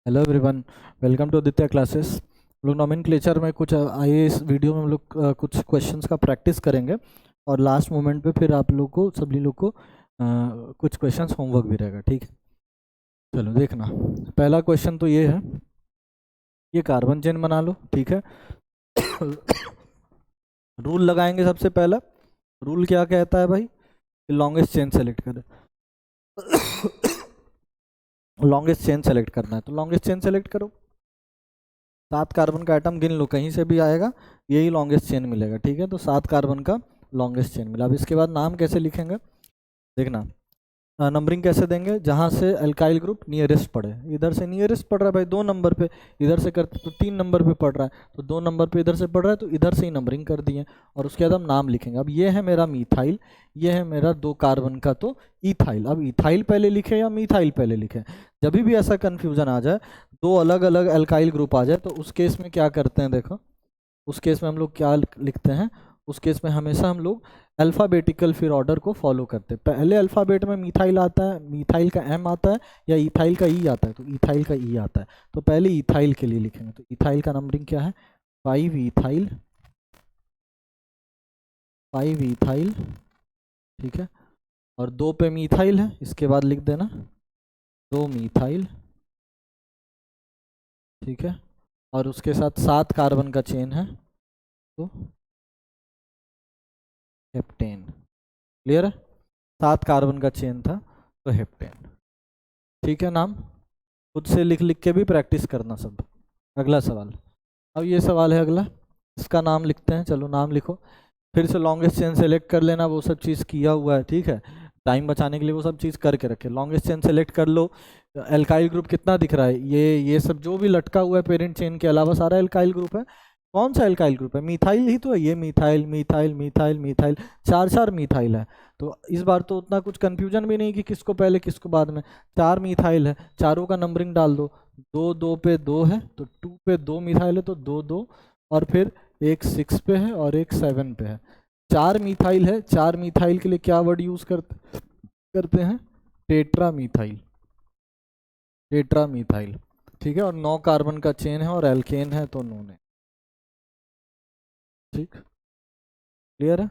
Hello everyone, welcome to Aditya classes. हम लोग nomenclature में कुछ आइए इस वीडियो में हम लोग कुछ क्वेश्चंस का प्रैक्टिस करेंगे और लास्ट मोमेंट पे फिर आप लोग को सभी लोग को कुछ क्वेश्चंस होमवर्क भी रहेगा। ठीक है, चलो देखना। पहला क्वेश्चन तो ये है, ये कार्बन चेन बना लो। ठीक है, रूल लगाएंगे। सबसे पहला रूल क्या कहता है भाई, लॉन्गेस्ट चेन सेलेक्ट करें। लॉन्गेस्ट चेन सेलेक्ट करना है तो लॉन्गेस्ट चेन सेलेक्ट करो। 7 कार्बन का आइटम गिन लो, कहीं से भी आएगा यही लॉन्गेस्ट चेन मिलेगा। ठीक है, तो 7 कार्बन का लॉन्गेस्ट चेन मिला। अब इसके बाद नाम कैसे लिखेंगे देखना। नंबरिंग कैसे देंगे, जहाँ से अल्काइल ग्रुप नियरेस्ट पड़े। इधर से नियरेस्ट पड़ रहा है भाई 2 नंबर पे, इधर से करते तो 3 नंबर पे पड़ रहा है, तो 2 नंबर पे इधर से पड़ रहा है तो इधर से ही नंबरिंग कर दिए। और उसके बाद हम नाम लिखेंगे। अब ये है मेरा मीथाइल, ये है मेरा 2 कार्बन का तो इथाइल। अब इथाइल पहले लिखे या मीथाइल पहले लिखे, जब भी ऐसा कन्फ्यूजन आ जाए, 2 अलग अलग अल्काइल ग्रुप आ जाए, तो उस केस में क्या करते हैं देखो। उस केस में हम लोग क्या लिखते हैं, उस केस में हमेशा हम लोग अल्फ़ाबेटिकल फिर ऑर्डर को फॉलो करते हैं। पहले अल्फ़ाबेट में मीथाइल आता है, मीथाइल का एम आता है, या इथाइल का ई आता है, तो इथाइल का ई आता है। तो पहले इथाइल के लिए लिखेंगे, तो इथाइल का नंबरिंग क्या है, 5 इथाइल, 5 इथाइल। ठीक है, और 2 पे मीथाइल है, इसके बाद लिख देना 2 मीथाइल। ठीक है, और उसके साथ 7 कार्बन का चेन है तो हेप्टेन। क्लियर है, 7 कार्बन का चेन था तो हेप्टेन। ठीक है, नाम खुद से लिख लिख के भी प्रैक्टिस करना सब। अगला सवाल, अब ये सवाल है अगला, इसका नाम लिखते हैं। चलो नाम लिखो, फिर से लॉन्गेस्ट चेन सेलेक्ट कर लेना, वो सब चीज़ किया हुआ है। ठीक है, टाइम बचाने के लिए वो सब चीज़ करके रखे। लॉन्गेस्ट चेन सेलेक्ट कर लो। एल्काइल ग्रुप कितना दिख रहा है, ये सब जो भी लटका हुआ है पेरेंट चेन के अलावा सारा एल्काइल ग्रुप है। कौन सा एल्काइल ग्रुप है, मीथाइल ही तो है। ये methyl methyl methyl methyl, 4 methyl है। तो इस बार तो उतना कुछ कंफ्यूजन भी नहीं कि किसको पहले किसको बाद में। 4 मीथाइल है, चारों का नंबरिंग डाल दो। 2 2 पे 2 है तो 2 पे 2 मिथाइल है तो 2 2, और फिर एक 6 पे है और एक 7 पे है। 4 मिथाइल है, 4 मिथाइल के लिए क्या वर्ड यूज करते हैं, टेट्रा मिथाइल, टेट्रा मिथाइल। ठीक है, और 9 कार्बन का चेन है और एल्केन है तो नून है। ठीक, क्लियर है।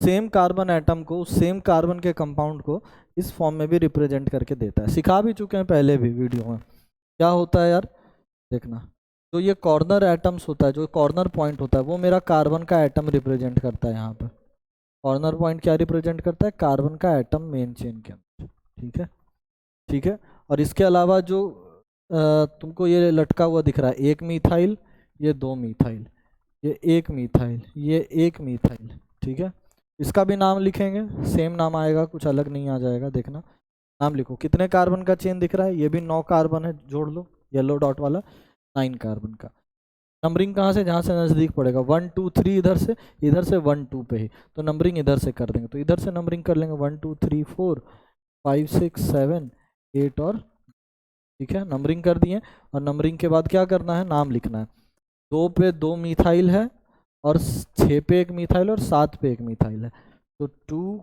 सेम कार्बन एटम को, सेम कार्बन के कंपाउंड को इस फॉर्म में भी रिप्रेजेंट करके देता है। सिखा भी चुके हैं पहले भी वीडियो में। क्या होता है यार देखना, जो ये कॉर्नर एटम्स होता है, जो कॉर्नर पॉइंट होता है, वो मेरा कार्बन का एटम रिप्रेजेंट करता है। यहाँ पर कॉर्नर पॉइंट क्या रिप्रेजेंट करता है, कार्बन का एटम मेन चेन के अंदर। ठीक है, ठीक है। और इसके अलावा जो तुमको ये लटका हुआ दिख रहा है, 1 मीथाइल, ये 2 मीथाइल, ये 1 मीथाइल, ये 1 मीथाइल। ठीक है, इसका भी नाम लिखेंगे, सेम नाम आएगा, कुछ अलग नहीं आ जाएगा। देखना नाम लिखो, कितने कार्बन का चेन दिख रहा है, ये भी 9 कार्बन है, जोड़ लो येलो डॉट वाला, 9 कार्बन का। नंबरिंग कहाँ से, जहाँ से नज़दीक पड़ेगा। 1 2 3 इधर से 1 2 पे ही, तो नंबरिंग इधर से कर देंगे। तो इधर से नंबरिंग कर लेंगे 1 2 3 4 5 6 7 8 और। ठीक है, नंबरिंग कर दिए। और नंबरिंग के बाद क्या करना है, नाम लिखना है। 2 पे 2 मिथाइल है, और 6 पे 1 मिथाइल, और 7 पे 1 मिथाइल है। तो 2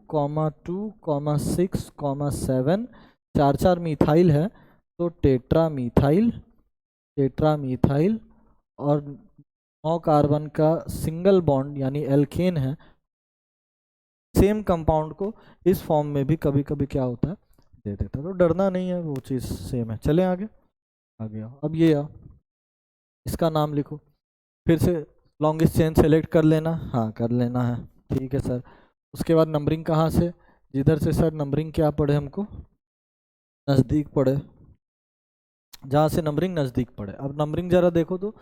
2 6 7, 4 मिथाइल है तो टेट्रा मिथाइल, टेट्रा मिथाइल। और 9 कार्बन का सिंगल बॉन्ड यानी एल्केन है। सेम कंपाउंड को इस फॉर्म में भी कभी कभी क्या होता है, दे देता है। तो डरना नहीं है, वो चीज़ सेम है। चले आगे, आ गया। अब ये आ, इसका नाम लिखो। फिर से लॉन्गेस्ट चेन सेलेक्ट कर लेना, हाँ कर लेना है। ठीक है सर, उसके बाद नंबरिंग कहाँ से, जिधर से सर नंबरिंग क्या पड़े हमको, नज़दीक पड़े, जहाँ से नंबरिंग नज़दीक पड़े। अब नंबरिंग ज़रा देखो तो,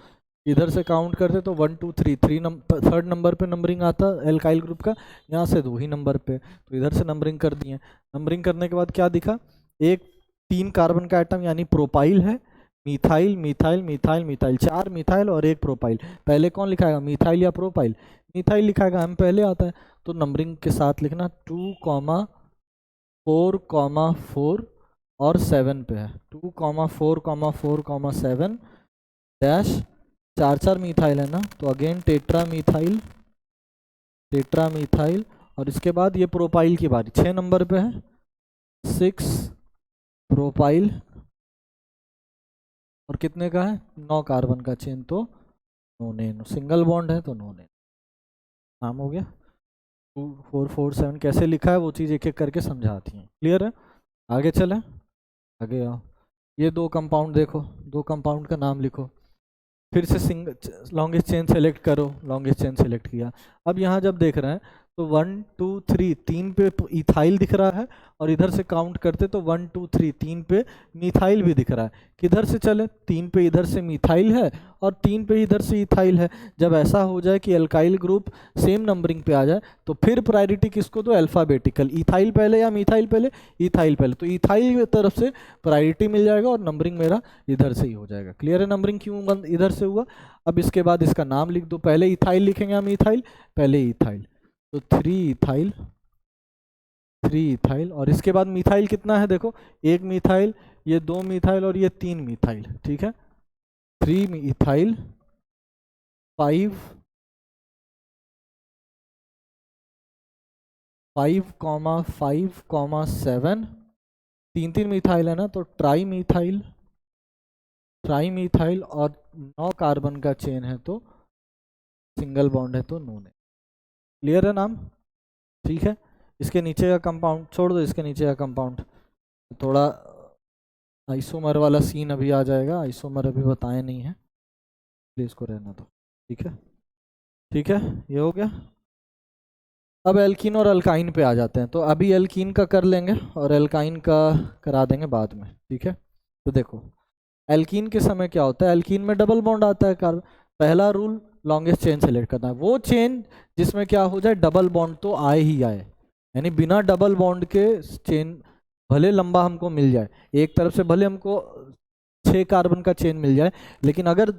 इधर से काउंट करते तो 1 2 3, थर्ड नंबर पे नंबरिंग आता एल्काइल ग्रुप का, यहाँ से 2 ही नंबर पे, तो इधर से नंबरिंग कर दिए। नंबरिंग करने के बाद क्या दिखा, एक 3 कार्बन का आइटम यानी प्रोपाइल है, methyl methyl methyl methyl, 4 methyl और 1 प्रोपाइल। पहले कौन लिखाएगा, मिथाइल या प्रोपाइल, मिथाइल लिखाएगा, हम पहले आता है। तो नंबरिंग के साथ लिखना 2 4 4 और 7 पे है, 2 4 4 7 डैश, 4 मिथाइल है ना, तो again tetra methyl, tetra methyl. और इसके बाद ये प्रोपाइल की बारी, 6 नंबर पे है, 6 प्रोपाइल। और कितने का है, 9 कार्बन का चेन, तो नोनेन। सिंगल बॉन्ड है तो नोनेन। नाम हो गया। 2447 कैसे लिखा है वो चीज़ एक एक करके समझाती हैं। क्लियर है? आगे चलें, आगे आओ। ये दो कंपाउंड देखो, दो कंपाउंड का नाम लिखो। फिर से लॉन्गेस्ट चेन सेलेक्ट करो, लॉन्गेस्ट चेन सेलेक्ट किया। अब यहाँ जब देख रहे हैं तो 1 2 3 3 पे इथाइल दिख रहा है, और इधर से काउंट करते तो 1 2 3 3 पे मिथाइल भी दिख रहा है। किधर से चले, 3 पे इधर से मिथाइल है और 3 पे इधर से इथाइल है। जब ऐसा हो जाए कि एल्काइल ग्रुप सेम नंबरिंग पे आ जाए तो फिर प्रायोरिटी किसको दो, अल्फाबेटिकल। इथाइल पहले या मिथाइल पहले, इथाइल पहले, तो इथाइल की तरफ से प्रायोरिटी मिल जाएगा और नंबरिंग मेरा इधर से ही हो जाएगा। क्लियर है? नंबरिंग क्यों बंद इधर से हुआ। अब इसके बाद इसका नाम लिख दो, पहले इथाइल लिखेंगे हम, इथाइल पहले इथाइल, तो 3 इथाइल, 3 इथाइल। और इसके बाद मिथाइल कितना है देखो, एक मिथाइल, ये 2 मिथाइल और ये 3 मिथाइल। ठीक है, 3 इथाइल, 5 5,5,7, 3 मिथाइल है ना, तो ट्राई मिथाइल, ट्राई मिथाइल। और 9 कार्बन का चेन है तो सिंगल बॉन्ड है तो नोन है। क्लियर है नाम? ठीक है। इसके नीचे का कंपाउंड छोड़ दो, इसके नीचे का कंपाउंड थोड़ा आइसोमर वाला सीन अभी आ जाएगा, आइसोमर अभी बताए नहीं है, प्लीज इसको रहना दो। ठीक है, ठीक है, ये हो गया। अब एल्कीन और अल्काइन पे आ जाते हैं। तो अभी एल्कीन का कर लेंगे और एल्काइन का करा देंगे बाद में। ठीक है, तो देखो एल्कीन के समय क्या होता है, एल्कीन में डबल बॉन्ड आता है कार्बन। पहला रूल, लॉन्गेस्ट चेन सेलेक्ट करना है, वो चेन जिसमें क्या हो जाए, डबल बॉन्ड तो आए ही आए, यानी बिना डबल बॉन्ड के चेन भले लंबा हमको मिल जाए, एक तरफ से भले हमको 6 कार्बन का चेन मिल जाए, लेकिन अगर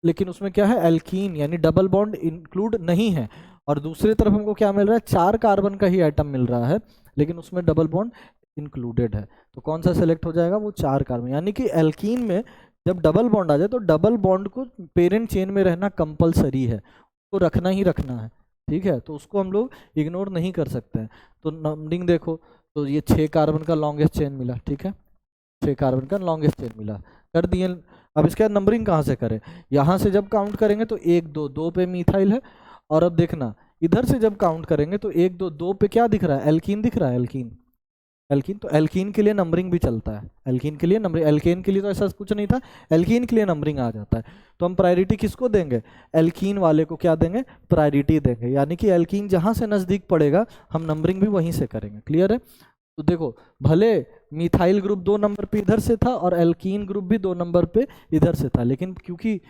लेकिन उसमें क्या है, एल्कीन यानी डबल बॉन्ड इंक्लूड नहीं है, और दूसरी तरफ हमको क्या मिल रहा है, 4 कार्बन का ही आइटम मिल रहा है लेकिन उसमें डबल बॉन्ड इंक्लूडेड है। तो कौन सा सेलेक्ट हो जाएगा, वो 4 कार्बन। यानी कि एल्कीन में जब डबल बॉन्ड आ जाए तो डबल बॉन्ड को पेरेंट चेन में रहना कंपलसरी है, तो रखना ही रखना है। ठीक है, तो उसको हम लोग इग्नोर नहीं कर सकते हैं। तो नंबरिंग देखो, तो ये 6 कार्बन का लॉन्गेस्ट चेन मिला। ठीक है, 6 कार्बन का लॉन्गेस्ट चेन मिला, कर दिए। अब इसके बाद नंबरिंग कहाँ से करें, यहाँ से जब काउंट करेंगे तो 1 2 2 पे मिथाइल है। और अब देखना इधर से जब काउंट करेंगे तो 1 2 2 पे क्या दिख रहा है, एल्कीन दिख रहा है, एल्कीन, एल्कीन। तो एल्कीन के लिए नंबरिंग भी चलता है, एल्कीन के लिए नंबरिंग, एल्केन के लिए तो ऐसा कुछ नहीं था, एल्कीन के लिए नंबरिंग आ जाता है। तो हम प्रायोरिटी किसको देंगे, एल्कीन वाले को क्या देंगे, प्रायोरिटी देंगे। यानी कि एल्कीन जहाँ से नज़दीक पड़ेगा हम नंबरिंग भी वहीं से करेंगे। क्लियर है? तो देखो भले मिथाइल ग्रुप 2 नंबर पे इधर से था और एल्कीन ग्रुप भी 2 नंबर पे इधर से था, लेकिन क्योंकि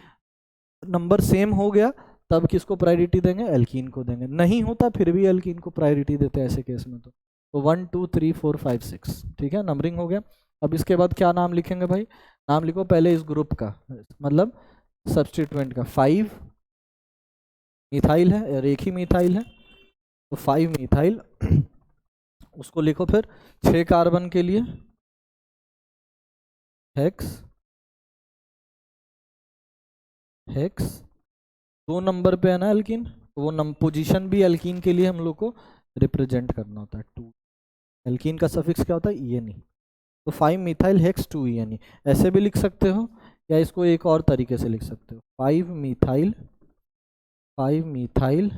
नंबर सेम हो गया तब किसको प्रायोरिटी देंगे, एल्कीन को देंगे। नहीं होता फिर भी एल्कीन को प्रायोरिटी देते हैं ऐसे केस में। तो 1 2 3 4 5 6, ठीक है, नंबरिंग हो गया। अब इसके बाद क्या नाम लिखेंगे भाई, नाम लिखो पहले इस ग्रुप का, मतलब सब्स्टिट्यूएंट का। 5 मिथाइल है और एक ही मिथाइल है, तो 5 मिथाइल उसको लिखो। फिर 6 कार्बन के लिए हेक्स, हेक्स 2 नंबर पे है ना एल्कीन, तो वो पोजीशन भी एल्कीन के लिए हम लोग को रिप्रेजेंट करना होता है। 2 एल्कीन का सफिक्स क्या होता है, ई एन ई। तो 5 methyl hex 2 E N E ऐसे भी लिख सकते हो, या इसको एक और तरीके से लिख सकते हो, 5 methyl, 5 methyl,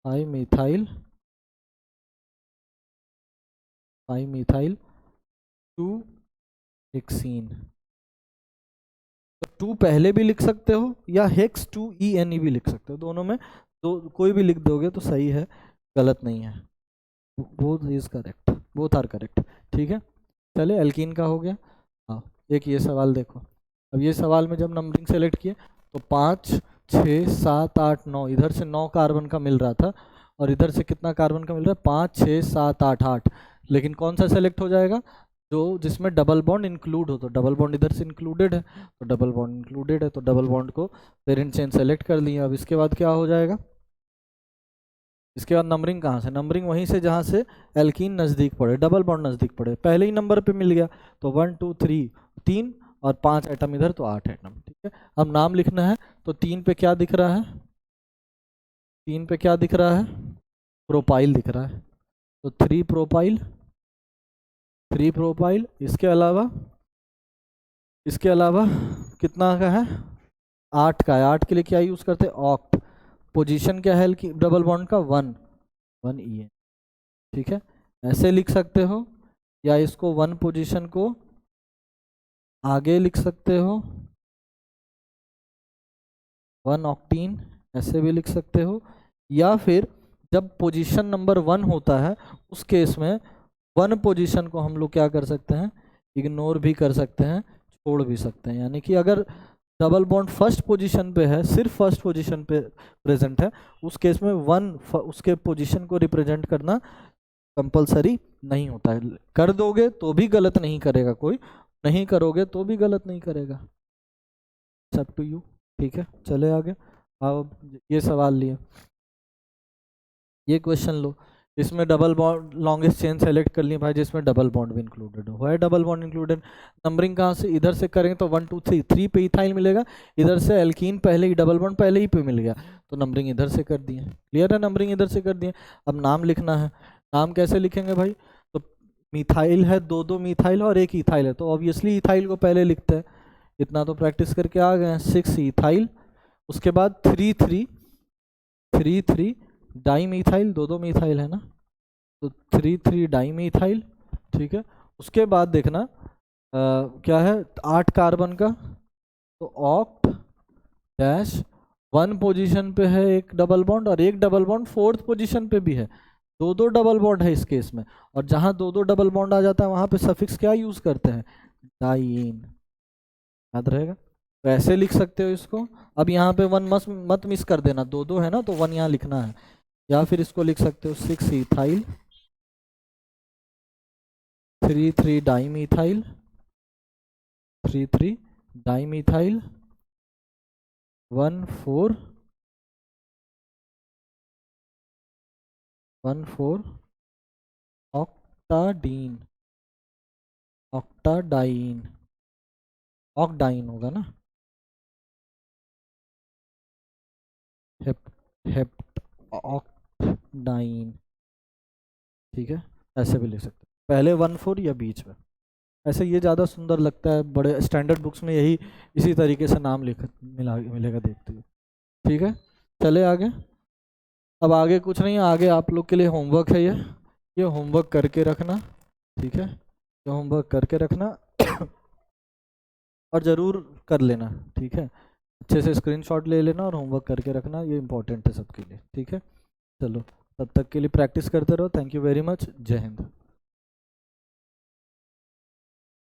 5 methyl, 5 methyl 2 hexene. तो 2 पहले भी लिख सकते हो या हेक्स 2 ई एन ई भी लिख सकते हो, दोनों में दो कोई भी लिख दोगे तो सही है, गलत नहीं है। Both is correct, both are correct. ठीक है, चले एल्कीन का हो गया। हाँ, एक ये सवाल देखो। अब ये सवाल में जब नंबरिंग सेलेक्ट किए तो 5 6 7 8 9, इधर से 9 कार्बन का मिल रहा था और इधर से कितना कार्बन का मिल रहा है, 5 6 7 8 8। लेकिन कौन सा सेलेक्ट हो जाएगा, जो जिसमें डबल बॉन्ड इंक्लूड हो। तो डबल बॉन्ड इधर से इंक्लूडेड है, तो डबल बॉन्ड इंक्लूडेड है, तो डबल बॉन्ड को पेरेंट चेन सेलेक्ट कर लिया। अब इसके बाद क्या हो जाएगा, इसके बाद नंबरिंग कहाँ से, नंबरिंग वहीं से जहाँ से एल्कीन नज़दीक पड़े, डबल बॉन्ड नज़दीक पड़े, पहले ही नंबर पे मिल गया। तो 1 2 3 3 और 5 आइटम इधर, तो 8 आइटम। ठीक है, अब नाम लिखना है। तो 3 पे क्या दिख रहा है, 3 पे क्या दिख रहा है, प्रोपाइल दिख रहा है, तो 3 प्रोपाइल, 3 प्रोपाइल, इसके अलावा कितना का है, 8 का है। 8 के लिए क्या यूज करते हैं, ऑक्ट। पोजीशन क्या है की डबल बॉन्ड का, 1 1 ई है, ठीक है। ऐसे लिख सकते हो, या इसको 1 पोजीशन को आगे लिख सकते हो, 1 ऑक्टीन, ऐसे भी लिख सकते हो। या फिर जब पोजीशन नंबर 1 होता है उस केस में 1 पोजीशन को हम लोग क्या कर सकते हैं, इग्नोर भी कर सकते हैं, छोड़ भी सकते हैं। यानी कि अगर डबल बॉन्ड फर्स्ट पोजीशन पे है, सिर्फ फर्स्ट पोजीशन पे प्रेजेंट है, उस केस में 1 उसके पोजीशन को रिप्रेजेंट करना कंपलसरी नहीं होता है। कर दोगे तो भी गलत नहीं करेगा कोई, नहीं करोगे तो भी गलत नहीं करेगा, सब टू यू, ठीक है। चले आगे। अब ये सवाल लिए, ये क्वेश्चन लो, इसमें double bond longest chain select कर लिए भाई, जिसमें डबल बॉन्ड भी इंक्लूडेड हो। है डबल बॉन्ड इंक्लूडेड, नंबरिंग कहाँ से, इधर से करेंगे तो 1 2 3, 3 पे इथाइल मिलेगा, इधर से एल्कीन पहले ही, डबल बॉन्ड पहले ही पे मिल गया, तो नंबरिंग इधर से कर दिए। क्लियर है, नंबरिंग इधर से कर दिए। अब नाम लिखना है, नाम कैसे लिखेंगे भाई, तो मिथाइल है, 2 मिथाइल और 1 इथाइल है, तो ऑब्वियसली इथाइल को पहले लिखते हैं, इतना तो प्रैक्टिस करके आ गए हैं। 6 इथाइल, उसके बाद 3 3 डाई मिथाइल, 2 मिथाइल है ना, तो 3 3 डाई मिथाइल, ठीक है। उसके बाद देखना क्या है, 8 कार्बन का, तो ऑक्ट डैश 1 पोजीशन पे है एक डबल बॉन्ड, और एक डबल बॉन्ड 4th पोजीशन पे भी है, 2 डबल बॉन्ड है इस केस में। और जहां 2 डबल बॉन्ड आ जाता है वहां पे सफिक्स क्या यूज करते हैं, डाइइन, याद रहेगा। तो ऐसे लिख सकते हो इसको। अब यहाँ पे 1 मत मिस कर देना, 2 है ना, तो 1 यहाँ लिखना है। या फिर इसको लिख सकते हो 6 इथाइल, 3 3 डाईमिथाइल, 3 3 डाईमिथाइल, 1 4 ऑक्टाडीन, ऑक्टाडाइन, ऑक्डाइन होगा ना, हेप्ट ऑक्टाडाइन, ठीक है। ऐसे भी लिख सकते हैं, पहले 1 4 या बीच में, ऐसे ये ज़्यादा सुंदर लगता है। बड़े स्टैंडर्ड बुक्स में यही इसी तरीके से नाम मिलेगा, देखते हुए, ठीक है। चले आगे। अब आगे कुछ नहीं, आगे आप लोग के लिए होमवर्क है, ये होमवर्क करके रखना, ठीक है। ये होमवर्क करके रखना और ज़रूर कर लेना, ठीक है। अच्छे से स्क्रीनशॉट ले लेना और होमवर्क करके रखना, ये इंपॉर्टेंट है सबके लिए, ठीक है। चलो, तब तक के लिए प्रैक्टिस करते रहो। थैंक यू वेरी मच, जय हिंद।